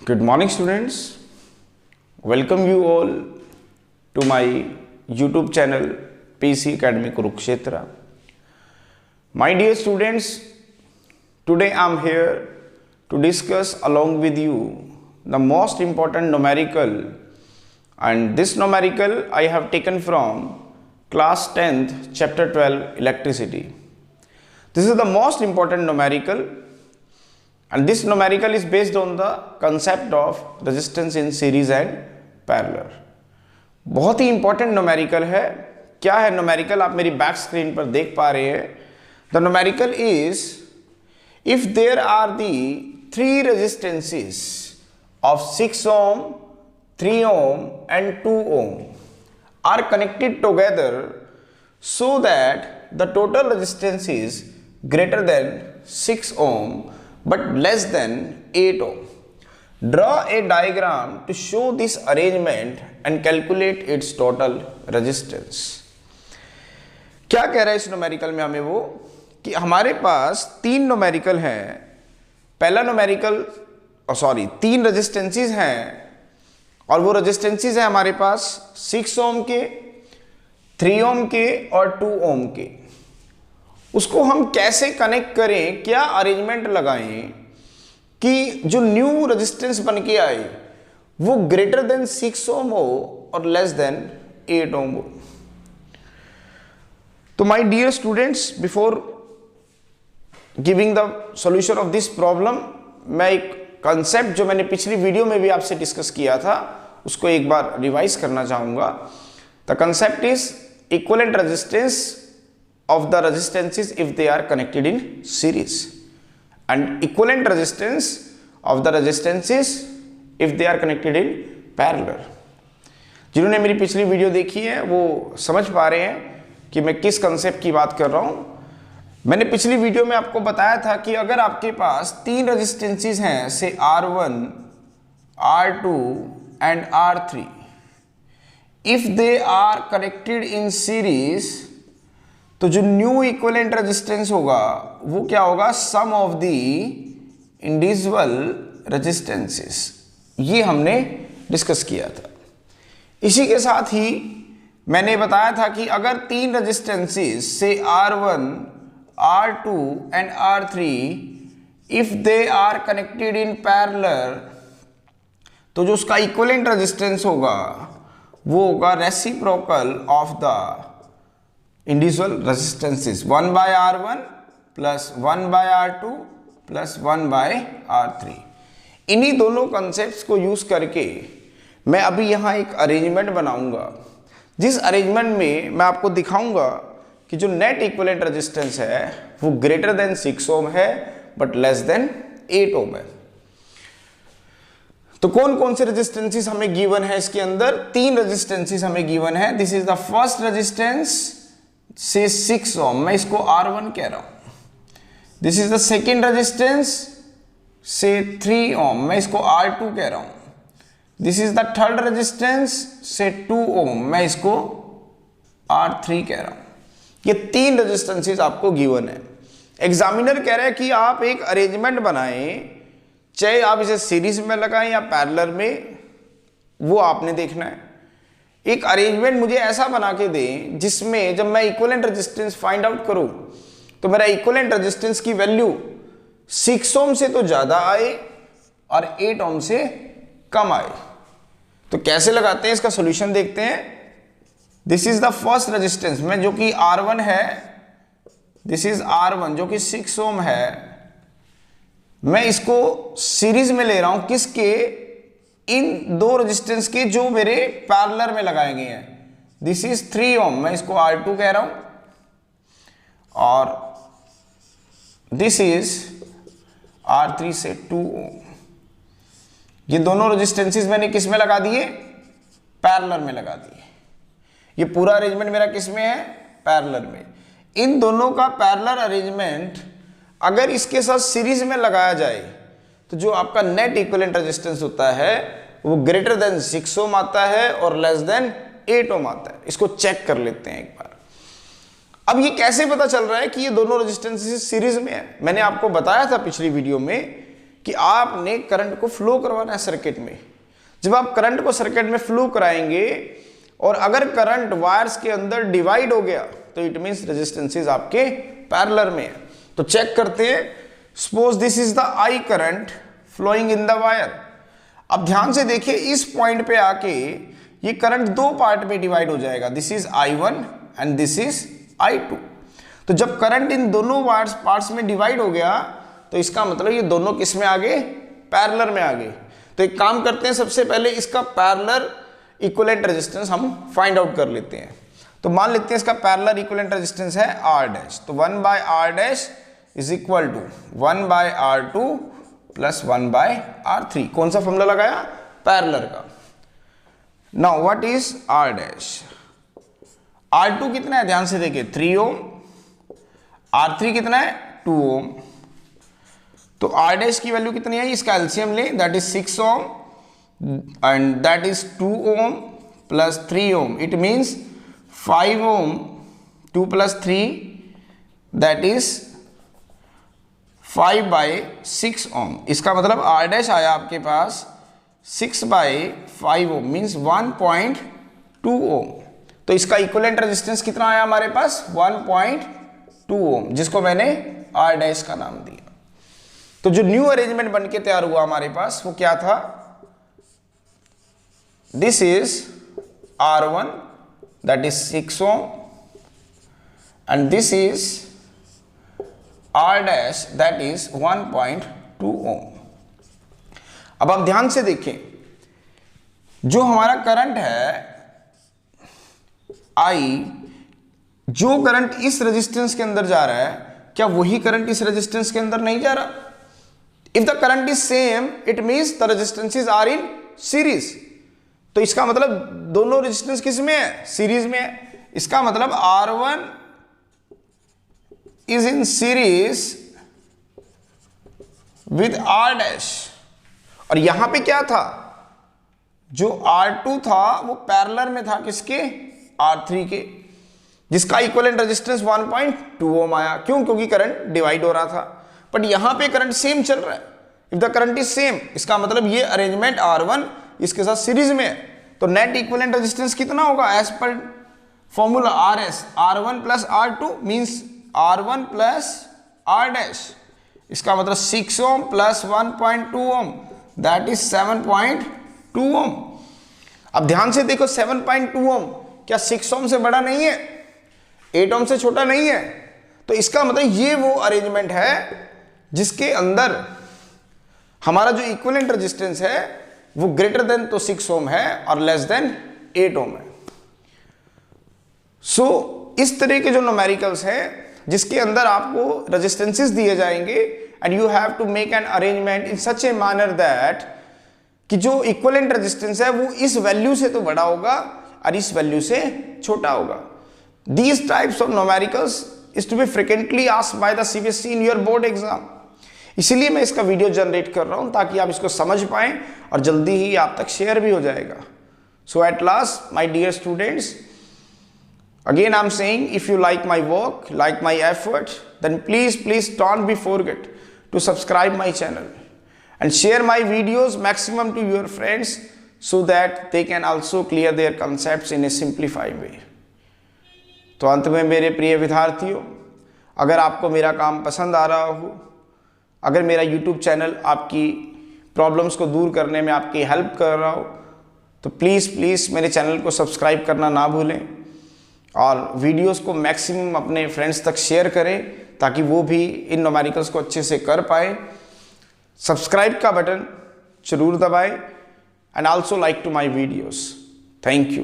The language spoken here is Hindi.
Good morning, students. Welcome you all to my YouTube channel PC Academy Kurukshetra. My dear students, today I am here to discuss along with you the most important numerical, and this numerical I have taken from class 10th chapter 12 electricity. This is the most important numerical. And this numerical is based on the concept of resistance in series and parallel. बहुत ही इंपॉर्टेंट न्यूमेरिकल है. क्या है न्यूमेरिकल? आप मेरी बैक स्क्रीन पर देख पा रहे हैं. The numerical is if there are the three resistances of 6 ohm, 3 ohm and 2 ohm are connected together so that the total resistance is greater than 6 ohm but less than 8 ohm. Draw a diagram to show this arrangement and calculate its total resistance. क्या कह रहा है इस न्यूमेरिकल में हमें वो कि हमारे पास तीन न्यूमेरिकल हैं. पहला न्यूमेरिकल तीन रेजिस्टेंसेस हैं और वो रेजिस्टेंसेस हैं हमारे पास 6 ohm के, 3 ohm के और 2 ohm के. उसको हम कैसे कनेक्ट करें, क्या अरेंजमेंट लगाएं कि जो न्यू रेजिस्टेंस बन के आए वो ग्रेटर देन 6 ohm हो और लेस देन 8 ohm हो. तो my dear students, before giving the solution of this problem, मैं एक कंसेप्ट जो मैंने पिछली वीडियो में भी आपसे डिस्कस किया था उसको एक बार रिवाइज करना चाहूंगा. The concept is equivalent resistance of the resistances if they are connected in series and equivalent resistance of the resistances if they are connected in parallel. जिन्होंने मेरी पिछली वीडियो देखी है वो समझ पा रहे हैं कि मैं किस कंसेप्ट की बात कर रहा हूं. मैंने पिछली वीडियो में आपको बताया था कि अगर आपके पास तीन रेजिस्टेंसेस हैं, से R1, R2 and R3, if they are connected in series, तो जो न्यू इक्विवेलेंट रेजिस्टेंस होगा वो क्या होगा? सम ऑफ द इंडिविजुअल रेजिस्टेंसेस. ये हमने डिस्कस किया था. इसी के साथ ही मैंने बताया था कि अगर तीन रेजिस्टेंसेस से R1, R2 and R3 if they are connected in parallel, तो जो उसका इक्विवेलेंट रेजिस्टेंस होगा वो होगा reciprocal of the individual resistances, 1 by R1 plus 1 by R2 plus 1 by R3. इन्हीं दोनों कंसेप्ट्स को यूज करके मैं अभी यहाँ एक अरेंजमेंट बनाऊंगा, जिस अरेंजमेंट में मैं आपको दिखाऊंगा कि जो नेट इक्विवेलेंट रेजिस्टेंस है वो ग्रेटर देन 6 ohm है बट लेस देन 8 ohm है. तो कौन कौन से रेजिस्टेंसेस हमें गिवन है? इसके अंदर तीन रेजिस्टेंसेस हमें गिवन है. This is the first resistance से 6 ohm, मैं इसको R1 कह रहा हूं. This is the second resistance से 3 ohm, मैं इसको R2 कह रहा हूं. This is the third resistance से 2 ohm, मैं इसको R3 कह रहा हूं. ये तीन रेजिस्टेंसेस आपको गिवन है. एग्जामिनर कह रहा है कि आप एक अरेंजमेंट बनाएं, चाहे आप इसे सीरीज में लगाएं या पैरेलल में, वो आपने देखना है. एक अरेंजमेंट मुझे ऐसा बना के दें जिसमें जब मैं इक्विवेलेंट रेजिस्टेंस फाइंड आउट करूं तो मेरा इक्विवेलेंट रेजिस्टेंस की वैल्यू 6 ohm से तो ज्यादा आए और 8 ohm से कम आए. तो कैसे लगाते हैं इसका सॉल्यूशन देखते हैं. This is the first resistance में जो कि R1 है. दिस इज R1 जो कि 6 ohm है. मैं इसको सीरीज में ले रहा हूं, किसके? इन दो रेजिस्टेंस के जो मेरे पैरेलल में लगाए गए हैं. दिस इज 3 ohm, मैं इसको R2 कह रहा हूं और दिस इज R3 से 2 ohm. ये दोनों रेजिस्टेंसेस मैंने किस में लगा दिए? पैरेलल में लगा दिए. ये पूरा अरेंजमेंट मेरा किस में है? पैरेलल में. इन दोनों का पैरेलल अरेंजमेंट अगर इसके साथ सीरीज में लगाया जाए तो जो आपका नेट इक्विवेलेंट रेजिस्टेंस होता है वो ग्रेटर देन 6 ohm आता है और लेस देन 8 ohm आता है. इसको चेक कर लेते हैं एक बार. अब ये कैसे पता चल रहा है कि ये दोनों रेजिस्टेंसेस सीरीज में है? मैंने आपको बताया था पिछली वीडियो में कि आपने करंट को फ्लो करवाना है सर्किट में। जब आप करंट को सर्किट में फ्लो कराएंगे और अगर करंट वायर्स के अंदर डिवाइड हो गया तो इट मींस रेजिस्टेंसेस आपके पैरेलल में है। तो चेक करते हैं, suppose this is the I current flowing in the wire. अब ध्यान से देखिए, इस पॉइंट पे आके ये करंट दो पार्ट में डिवाइड हो जाएगा, this is I1 and this is I2। तो जब करंट इन दोनों वायर्स पार्ट्स में डिवाइड हो गया तो इसका मतलब ये दोनों किस में आ गए, पैरेलल में आ गए। तो एक काम करते हैं, सबसे पहले इसका पैरेलल इक्विवेलेंट रेजिस्टेंस हम फाइंड आउट कर लेते हैं। तो मान लेते हैं इसका पैरेलल इक्विवेलेंट रेजिस्टेंस है R डैश, तो 1/R' is equal to 1/R2 plus 1/R3। कौन सा फॉर्मूला लगाया, पैरेलल का। Now what is R dash, R2 कितना है ध्यान से देखिए 3 ओम, R3 कितना है 2 ओम। तो R डैश की वैल्यू कितनी है, इसका एलसीएम ले, that is 6 ohm and that is 2 ohm plus 3 ohm, it means 5 ohm 2 plus 3 that is 5/6 ohm. इसका मतलब R डैश आया आपके पास 6/5 ओम मींस 1.2 ओम। तो इसका इक्विवेलेंट रेजिस्टेंस कितना आया हमारे पास, 1.2 ओम, जिसको मैंने R डैश का नाम दिया। तो जो न्यू अरेंजमेंट बन के तैयार हुआ हमारे पास वो क्या था, this is R1 that is 6 ohm and this is R dash that is 1.2 ओम। अब आप ध्यान से देखें, जो हमारा करंट है I, जो करंट इस रेजिस्टेंस के अंदर जा रहा है, क्या वही करंट इस रेजिस्टेंस के अंदर नहीं जा रहा? If the current is same it means the resistances are in series. तो इसका मतलब दोनों रेजिस्टेंस किस में है, सीरीज में है। इसका मतलब R1 is in series with R dash. और यहां पे क्या था, जो R2 था वो पैरेलल में था किसके, R3 के, जिसका इक्विवेलेंट रेजिस्टेंस 1.2 ओम आया। क्यों, क्योंकि करंट डिवाइड हो रहा था। बट यहां पे करंट सेम चल रहा है, if the current is same, इसका मतलब ये अरेंजमेंट R1 इसके साथ सीरीज में है। तो नेट इक्विवेलेंट रेजिस्टेंस कितना होगा, as per formula RS, R1 plus R2 means R1 plus R dash. इसका मतलब 6 ohm plus 1.2 ohm that is 7.2 ohm. अब ध्यान से देखो, 7.2 ओम क्या 6 ओम से बड़ा नहीं है, 8 ओम से छोटा नहीं है। तो इसका मतलब ये वो अरेंजमेंट है जिसके अंदर हमारा जो इक्विवेलेंट रेजिस्टेंस है वो ग्रेटर देन तो 6 ओम है और लेस देन 8 ओम है। सो इस तरह के जो न्यूमेरिकल्स हैं जिसके अंदर आपको रेजिस्टेंसेस दिए जाएंगे and you have to make an arrangement in such a manner that कि जो इक्विवेलेंट रेजिस्टेंस है वो इस वैल्यू से तो बड़ा होगा और इस वैल्यू से छोटा होगा। These types of numericals is to be frequently asked by the CBSE in your board exam। इसीलिए मैं इसका वीडियो जनरेट कर रहा हूं ताकि आप इसको समझ पाएं और जल्दी ही आप तक शेयर भी हो जाएगा। So at last, my dear students, again I'm saying, if you like my work, like my effort, then please don't be forget to subscribe my channel and share my videos maximum to your friends so that they can also clear their concepts in a simplified way। तो अंत में मेरे प्रिय विद्यार्थियों, अगर आपको मेरा काम पसंद आ रहा हो, अगर मेरा YouTube चैनल आपकी प्रॉब्लम्स को दूर करने में आपकी हेल्प कर रहा हो, तो प्लीज़ मेरे चैनल को सब्सक्राइब करना ना भूलें और वीडियोस को मैक्सिमम अपने फ्रेंड्स तक शेयर करें ताकि वो भी इन न्यूमेरिकल्स को अच्छे से कर पाए। सब्सक्राइब का बटन जरूर दबाएं and also like to my videos. Thank you.